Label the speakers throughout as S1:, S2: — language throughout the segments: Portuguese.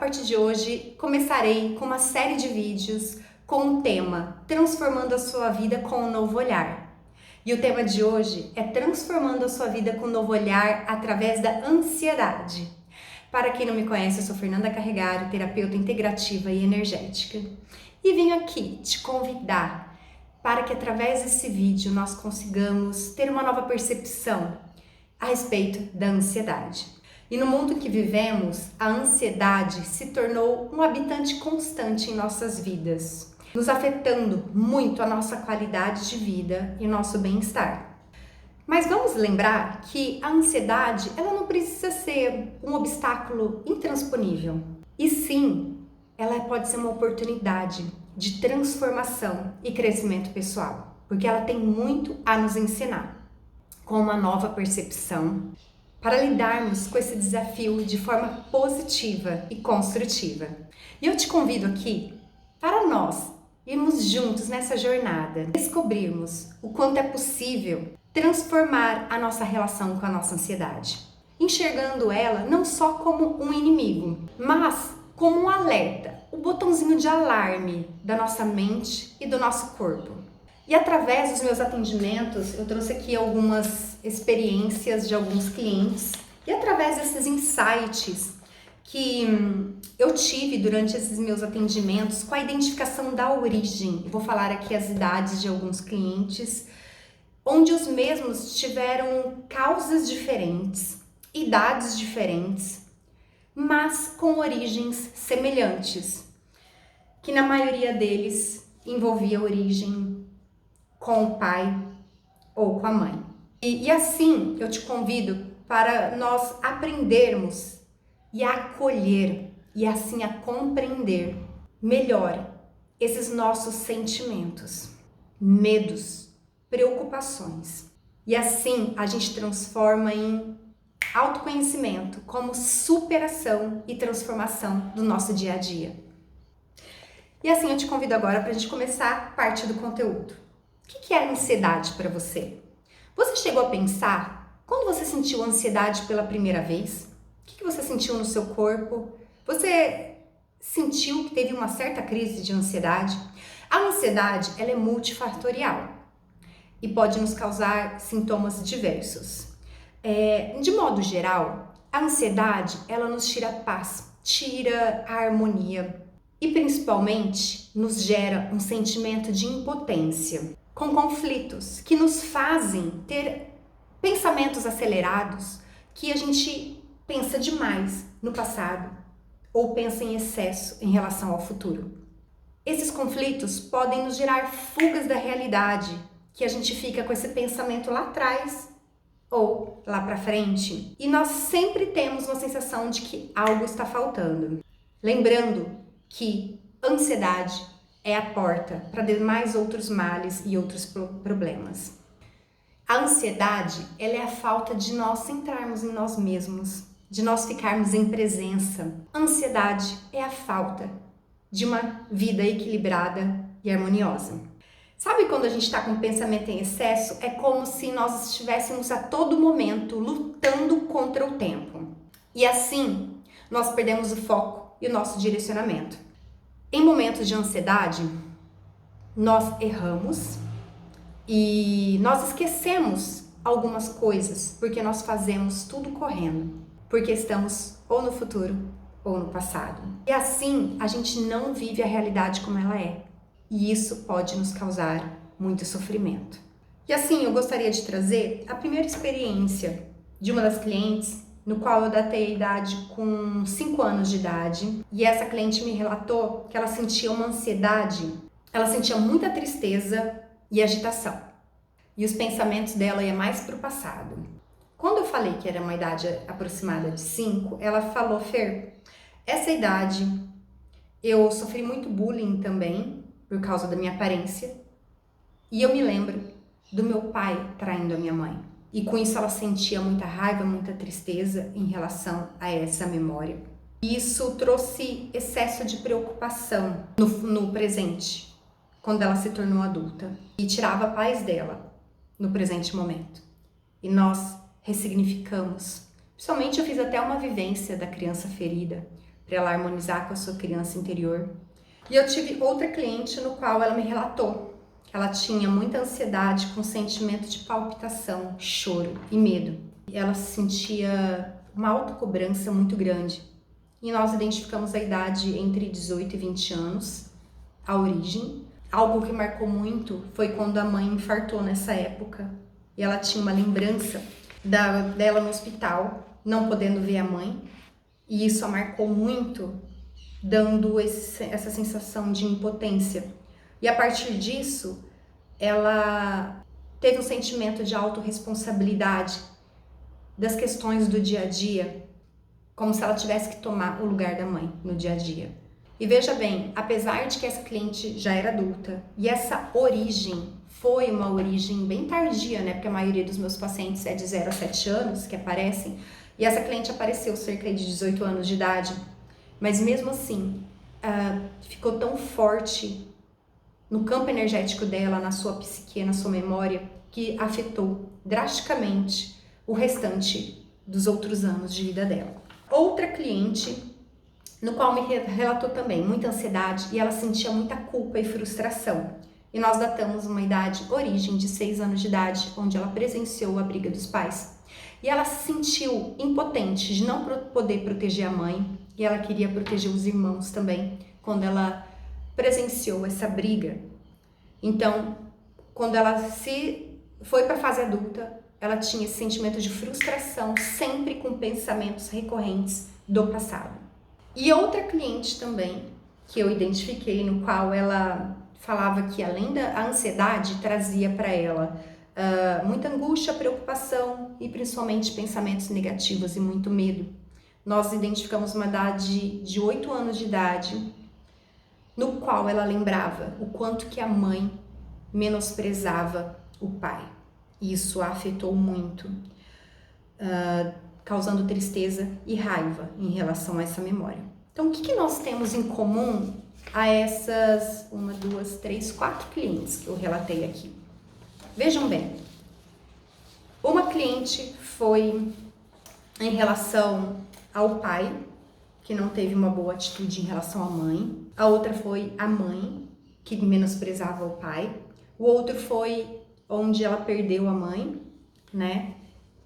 S1: partir de hoje, começarei com uma série de vídeos com o tema Transformando a Sua Vida com um Novo Olhar. E o tema de hoje é Transformando a Sua Vida com um Novo Olhar através da ansiedade. Para quem não me conhece, eu sou Fernanda Carregaro, terapeuta integrativa e energética. E vim aqui te convidar para que através desse vídeo nós consigamos ter uma nova percepção a respeito da ansiedade. E no mundo em que vivemos, a ansiedade se tornou um habitante constante em nossas vidas, nos afetando muito a nossa qualidade de vida e nosso bem-estar. Mas vamos lembrar que a ansiedade, ela não precisa ser um obstáculo intransponível. E sim, ela pode ser uma oportunidade de transformação e crescimento pessoal, porque ela tem muito a nos ensinar, com uma nova percepção, para lidarmos com esse desafio de forma positiva e construtiva. E eu te convido aqui para nós irmos juntos nessa jornada, descobrirmos o quanto é possível transformar a nossa relação com a nossa ansiedade, enxergando ela não só como um inimigo, mas como um alerta, o botãozinho de alarme da nossa mente e do nosso corpo. E através dos meus atendimentos, eu trouxe aqui algumas experiências de alguns clientes e através desses insights que eu tive durante esses meus atendimentos com a identificação da origem. Eu vou falar aqui as idades de alguns clientes, onde os mesmos tiveram causas diferentes, idades diferentes, mas com origens semelhantes, que na maioria deles envolvia a origem com o pai ou com a mãe. E assim eu te convido para nós aprendermos e a acolher e assim a compreender melhor esses nossos sentimentos, medos, preocupações. E assim a gente transforma em autoconhecimento como superação e transformação do nosso dia a dia. E assim eu te convido agora para a gente começar parte do conteúdo. O que é ansiedade para você? Você chegou a pensar quando você sentiu ansiedade pela primeira vez? O que você sentiu no seu corpo? Você sentiu que teve uma certa crise de ansiedade? A ansiedade, ela é multifatorial e pode nos causar sintomas diversos. De modo geral, a ansiedade, ela nos tira a paz, tira a harmonia e principalmente nos gera um sentimento de impotência, com conflitos que nos fazem ter pensamentos acelerados, que a gente pensa demais no passado ou pensa em excesso em relação ao futuro. Esses conflitos podem nos gerar fugas da realidade, que a gente fica com esse pensamento lá atrás ou lá para frente, e nós sempre temos uma sensação de que algo está faltando. Lembrando que ansiedade é a porta para demais outros males e outros problemas. A ansiedade, ela é a falta de nós centrarmos em nós mesmos, de nós ficarmos em presença. A ansiedade é a falta de uma vida equilibrada e harmoniosa. Sabe quando a gente está com pensamento em excesso? É como se nós estivéssemos a todo momento lutando contra o tempo. E assim, nós perdemos o foco e o nosso direcionamento. Em momentos de ansiedade, nós erramos e nós esquecemos algumas coisas porque nós fazemos tudo correndo, porque estamos ou no futuro ou no passado. E assim, a gente não vive a realidade como ela é. E isso pode nos causar muito sofrimento. E assim, eu gostaria de trazer a primeira experiência de uma das clientes, no qual eu datei a idade com 5 anos de idade. E essa cliente me relatou que ela sentia uma ansiedade, ela sentia muita tristeza e agitação. E os pensamentos dela iam mais para o passado. Quando eu falei que era uma idade aproximada de 5, ela falou: Fer, essa idade eu sofri muito bullying também, por causa da minha aparência, e eu me lembro do meu pai traindo a minha mãe. E com isso ela sentia muita raiva, muita tristeza em relação a essa memória. E isso trouxe excesso de preocupação no presente, quando ela se tornou adulta, e tirava a paz dela no presente momento. E nós ressignificamos. Principalmente eu fiz até uma vivência da criança ferida, para ela harmonizar com a sua criança interior. E eu tive outra cliente no qual ela me relatou que ela tinha muita ansiedade com sentimento de palpitação, choro e medo. Ela sentia uma autocobrança muito grande. E nós identificamos a idade entre 18 e 20 anos, a origem. Algo que marcou muito foi quando a mãe infartou nessa época. E ela tinha uma lembrança dela no hospital, não podendo ver a mãe. E isso a marcou muito, dando essa sensação de impotência. E a partir disso, ela teve um sentimento de autorresponsabilidade das questões do dia a dia, como se ela tivesse que tomar o lugar da mãe no dia a dia. E veja bem, apesar de que essa cliente já era adulta, e essa origem foi uma origem bem tardia, né? Porque a maioria dos meus pacientes é de 0 a 7 anos que aparecem, e essa cliente apareceu cerca de 18 anos de idade, mas mesmo assim, ficou tão forte no campo energético dela, na sua psique, na sua memória, que afetou drasticamente o restante dos outros anos de vida dela. Outra cliente, no qual me relatou também muita ansiedade e ela sentia muita culpa e frustração. E nós datamos uma idade, origem de 6 anos de idade, onde ela presenciou a briga dos pais. E ela se sentiu impotente de não poder proteger a mãe, e ela queria proteger os irmãos também, quando ela presenciou essa briga. Então, quando ela foi para a fase adulta, ela tinha esse sentimento de frustração, sempre com pensamentos recorrentes do passado. E outra cliente também, que eu identifiquei, no qual ela falava que além da ansiedade, trazia para ela muita angústia, preocupação e principalmente pensamentos negativos e muito medo. Nós identificamos uma idade de 8 anos de idade, no qual ela lembrava o quanto que a mãe menosprezava o pai. Isso a afetou muito, causando tristeza e raiva em relação a essa memória. Então, o que nós temos em comum a essas 1, 2, 3, 4 clientes que eu relatei aqui? Vejam bem, uma cliente foi em relação ao pai, que não teve uma boa atitude em relação à mãe. A outra foi a mãe, que menosprezava o pai. O outro foi onde ela perdeu a mãe, né?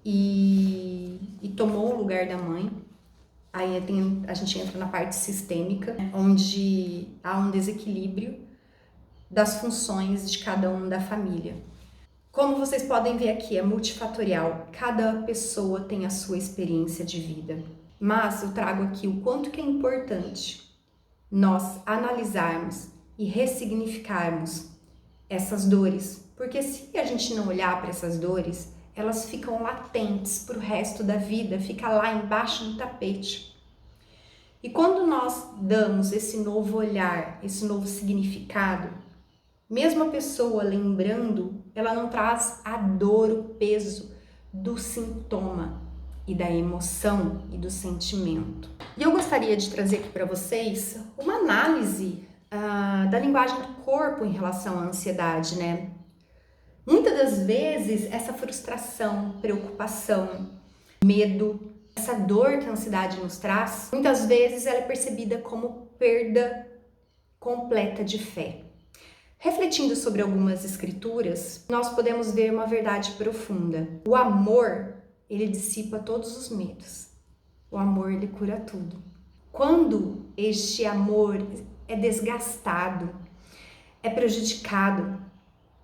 S1: E tomou o lugar da mãe. Aí a gente entra na parte sistêmica, onde há um desequilíbrio das funções de cada um da família. Como vocês podem ver aqui, é multifatorial. Cada pessoa tem a sua experiência de vida. Mas eu trago aqui o quanto que é importante nós analisarmos e ressignificarmos essas dores. Porque se a gente não olhar para essas dores, elas ficam latentes para o resto da vida, fica lá embaixo do tapete. E quando nós damos esse novo olhar, esse novo significado, mesmo a pessoa lembrando, ela não traz a dor, o peso do sintoma e da emoção e do sentimento. E eu gostaria de trazer aqui para vocês uma análise da linguagem do corpo em relação à ansiedade, né? Muitas das vezes, essa frustração, preocupação, medo, essa dor que a ansiedade nos traz, muitas vezes ela é percebida como perda completa de fé. Refletindo sobre algumas escrituras, nós podemos ver uma verdade profunda. O amor, ele dissipa todos os medos. O amor, ele cura tudo. Quando este amor é desgastado, é prejudicado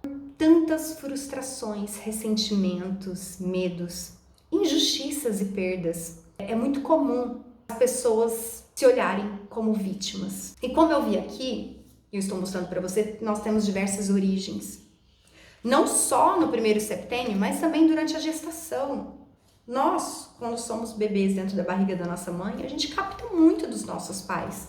S1: por tantas frustrações, ressentimentos, medos, injustiças e perdas, é muito comum as pessoas se olharem como vítimas. E como eu vi aqui, eu estou mostrando para você, nós temos diversas origens. Não só no primeiro septênio, mas também durante a gestação. Nós, quando somos bebês dentro da barriga da nossa mãe, a gente capta muito dos nossos pais.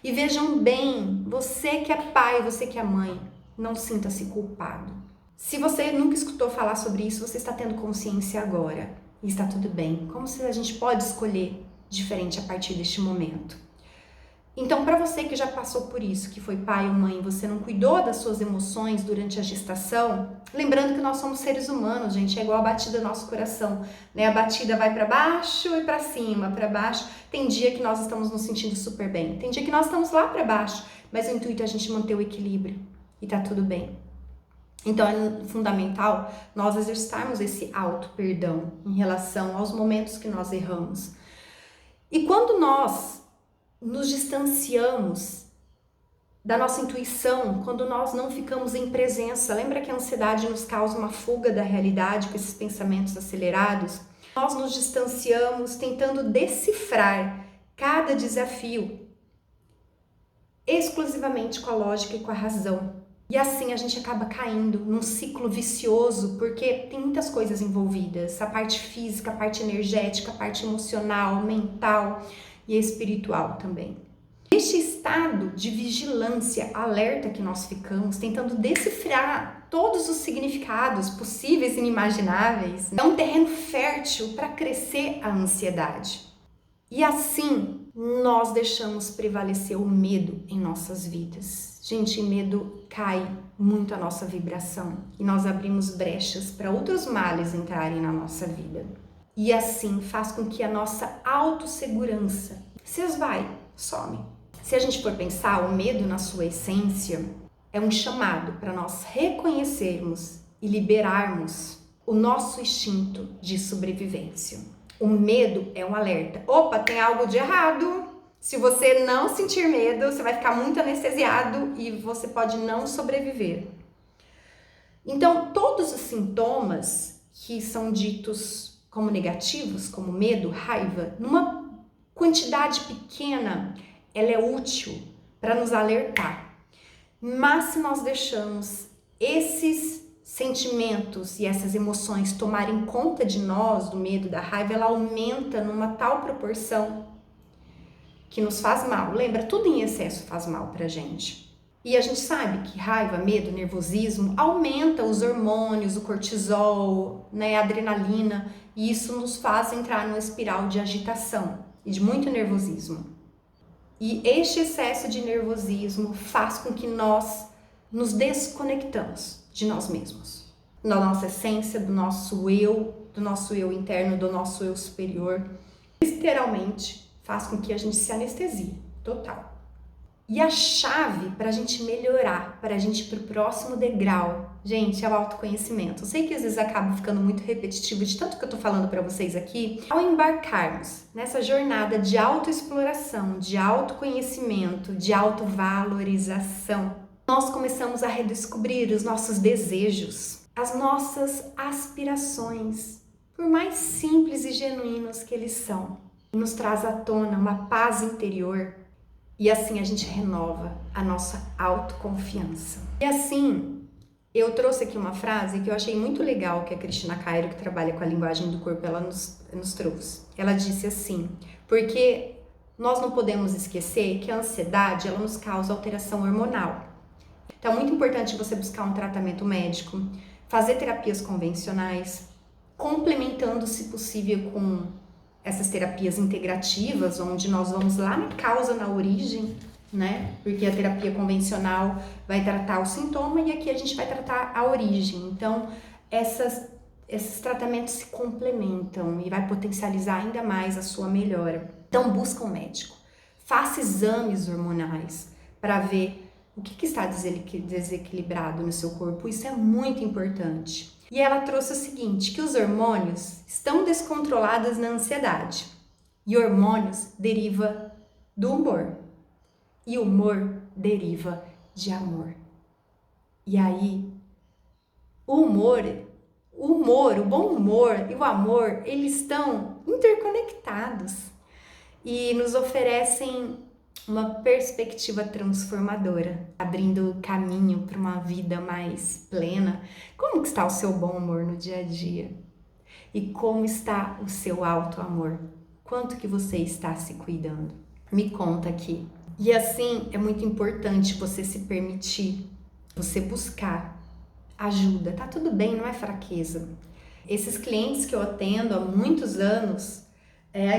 S1: E vejam bem, você que é pai, você que é mãe, não sinta-se culpado. Se você nunca escutou falar sobre isso, você está tendo consciência agora. E está tudo bem. Como se a gente pode escolher diferente a partir deste momento. Então, para você que já passou por isso, que foi pai ou mãe, você não cuidou das suas emoções durante a gestação, lembrando que nós somos seres humanos, gente, é igual a batida do nosso coração, né? A batida vai para baixo e para cima, para baixo. Tem dia que nós estamos nos sentindo super bem, tem dia que nós estamos lá para baixo, mas o intuito é a gente manter o equilíbrio e tá tudo bem. Então, é fundamental nós exercitarmos esse auto-perdão em relação aos momentos que nós erramos. E quando nós nos distanciamos da nossa intuição, quando nós não ficamos em presença, lembra que a ansiedade nos causa uma fuga da realidade com esses pensamentos acelerados? Nós nos distanciamos tentando decifrar cada desafio exclusivamente com a lógica e com a razão. E assim a gente acaba caindo num ciclo vicioso, porque tem muitas coisas envolvidas, a parte física, a parte energética, a parte emocional, mental e espiritual também. Este estado de vigilância, alerta que nós ficamos, tentando decifrar todos os significados possíveis e inimagináveis, é um terreno fértil para crescer a ansiedade. E assim, nós deixamos prevalecer o medo em nossas vidas. Gente, medo cai muito a nossa vibração e nós abrimos brechas para outros males entrarem na nossa vida. E assim faz com que a nossa autossegurança se esvai, some. Se a gente for pensar, o medo na sua essência é um chamado para nós reconhecermos e liberarmos o nosso instinto de sobrevivência. O medo é um alerta. Opa, tem algo de errado. Se você não sentir medo, você vai ficar muito anestesiado e você pode não sobreviver. Então, todos os sintomas que são ditos como negativos, como medo, raiva, numa quantidade pequena, ela é útil para nos alertar. Mas se nós deixamos esses sentimentos e essas emoções tomarem conta de nós, do medo, da raiva, ela aumenta numa tal proporção que nos faz mal. Lembra? Tudo em excesso faz mal pra gente. E a gente sabe que raiva, medo, nervosismo aumenta os hormônios, o cortisol, né, a adrenalina, e isso nos faz entrar numa espiral de agitação e de muito nervosismo. E este excesso de nervosismo faz com que nós nos desconectamos de nós mesmos, da nossa essência, do nosso eu interno, do nosso eu superior. Literalmente faz com que a gente se anestesie, total. E a chave para a gente melhorar, para a gente ir para o próximo degrau, gente, é o autoconhecimento. Eu sei que às vezes acaba ficando muito repetitivo de tanto que eu tô falando para vocês aqui. Ao embarcarmos nessa jornada de autoexploração, de autoconhecimento, de autovalorização, nós começamos a redescobrir os nossos desejos, as nossas aspirações, por mais simples e genuínos que eles são. Nos traz à tona uma paz interior e assim a gente renova a nossa autoconfiança. E assim, eu trouxe aqui uma frase que eu achei muito legal que a Cristina Cairo, que trabalha com a linguagem do corpo, ela nos trouxe. Ela disse assim, porque nós não podemos esquecer que a ansiedade, ela nos causa alteração hormonal. Então é muito importante você buscar um tratamento médico, fazer terapias convencionais, complementando, se possível, com essas terapias integrativas, onde nós vamos lá na causa, na origem, né? Porque a terapia convencional vai tratar o sintoma e aqui a gente vai tratar a origem. Então, esses tratamentos se complementam e vai potencializar ainda mais a sua melhora. Então, busca um médico. Faça exames hormonais para ver o que está desequilibrado no seu corpo. Isso é muito importante. E ela trouxe o seguinte, que os hormônios estão descontrolados na ansiedade. E hormônios deriva do humor. E humor deriva de amor. E aí, o bom humor e o amor, eles estão interconectados e nos oferecem uma perspectiva transformadora, abrindo caminho para uma vida mais plena. Como que está o seu bom humor no dia a dia? E como está o seu alto amor? Quanto que você está se cuidando? Me conta aqui. E assim, é muito importante você se permitir, você buscar ajuda. Tá tudo bem, não é fraqueza. Esses clientes que eu atendo há muitos anos,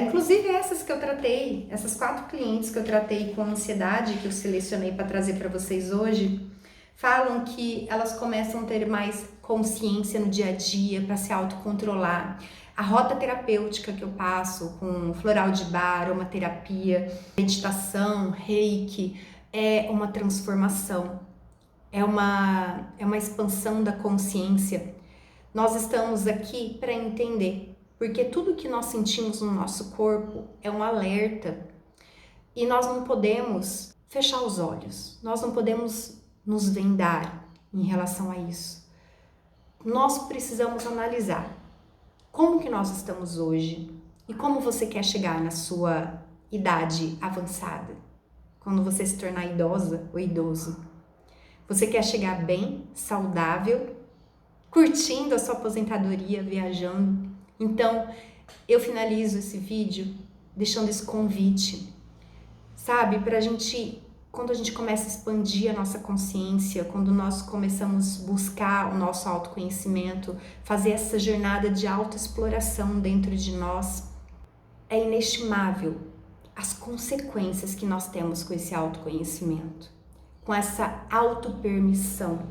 S1: Inclusive essas que eu tratei, essas 4 clientes que eu tratei com ansiedade, que eu selecionei para trazer para vocês hoje, falam que elas começam a ter mais consciência no dia a dia para se autocontrolar. A rota terapêutica que eu passo com floral de bar, aromaterapia, meditação, reiki, é uma transformação, é uma expansão da consciência. Nós estamos aqui para entender, porque tudo que nós sentimos no nosso corpo é um alerta e nós não podemos fechar os olhos, nós não podemos nos vendar em relação a isso. Nós precisamos analisar como que nós estamos hoje e como você quer chegar na sua idade avançada, quando você se tornar idosa ou idoso. Você quer chegar bem, saudável, curtindo a sua aposentadoria, viajando? Então, eu finalizo esse vídeo deixando esse convite, sabe? Pra gente, quando a gente começa a expandir a nossa consciência, quando nós começamos a buscar o nosso autoconhecimento, fazer essa jornada de autoexploração dentro de nós, é inestimável as consequências que nós temos com esse autoconhecimento, com essa autopermissão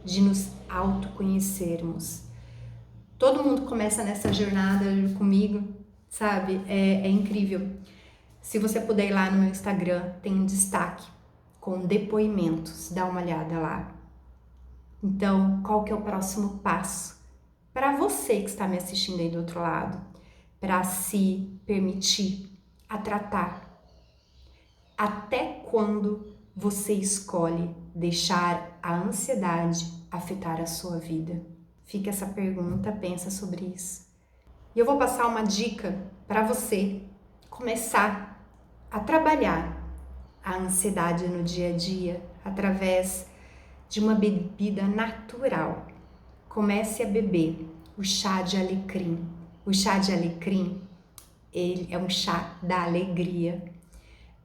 S1: de nos autoconhecermos. Todo mundo começa nessa jornada comigo, sabe? É incrível. Se você puder ir lá no meu Instagram, tem um destaque com depoimentos, dá uma olhada lá. Então, qual que é o próximo passo para você que está me assistindo aí do outro lado, para se permitir a tratar? Até quando você escolhe deixar a ansiedade afetar a sua vida? Fica essa pergunta, pensa sobre isso. E eu vou passar uma dica para você começar a trabalhar a ansiedade no dia a dia através de uma bebida natural. Comece a beber o chá de alecrim. O chá de alecrim, ele é um chá da alegria.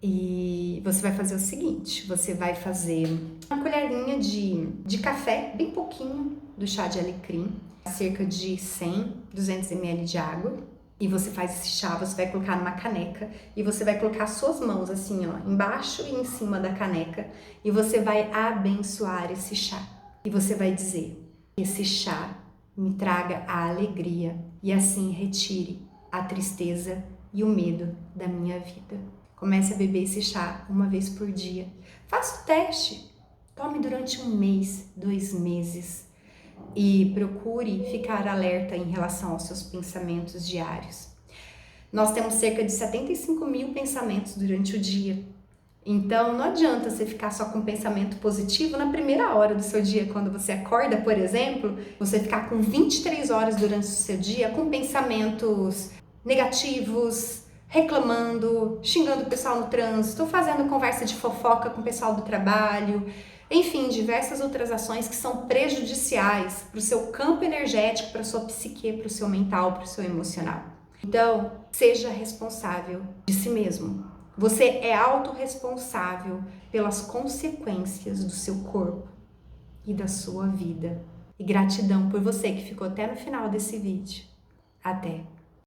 S1: E você vai fazer o seguinte, você vai fazer uma colherinha de café, bem pouquinho do chá de alecrim, cerca de 100, 200 ml de água, e você faz esse chá, você vai colocar numa caneca e você vai colocar suas mãos assim, ó, embaixo e em cima da caneca, e você vai abençoar esse chá. E você vai dizer: esse chá me traga a alegria e assim retire a tristeza e o medo da minha vida. Comece a beber esse chá uma vez por dia. Faça o teste. Tome durante 1 mês, 2 meses. E procure ficar alerta em relação aos seus pensamentos diários. Nós temos cerca de 75 mil pensamentos durante o dia. Então, não adianta você ficar só com pensamento positivo na primeira hora do seu dia. Quando você acorda, por exemplo, você ficar com 23 horas durante o seu dia com pensamentos negativos, reclamando, xingando o pessoal no trânsito, fazendo conversa de fofoca com o pessoal do trabalho, enfim, diversas outras ações que são prejudiciais para o seu campo energético, para a sua psique, para o seu mental, para o seu emocional. Então, seja responsável de si mesmo. Você é autorresponsável pelas consequências do seu corpo e da sua vida. E gratidão por você que ficou até no final desse vídeo. Até!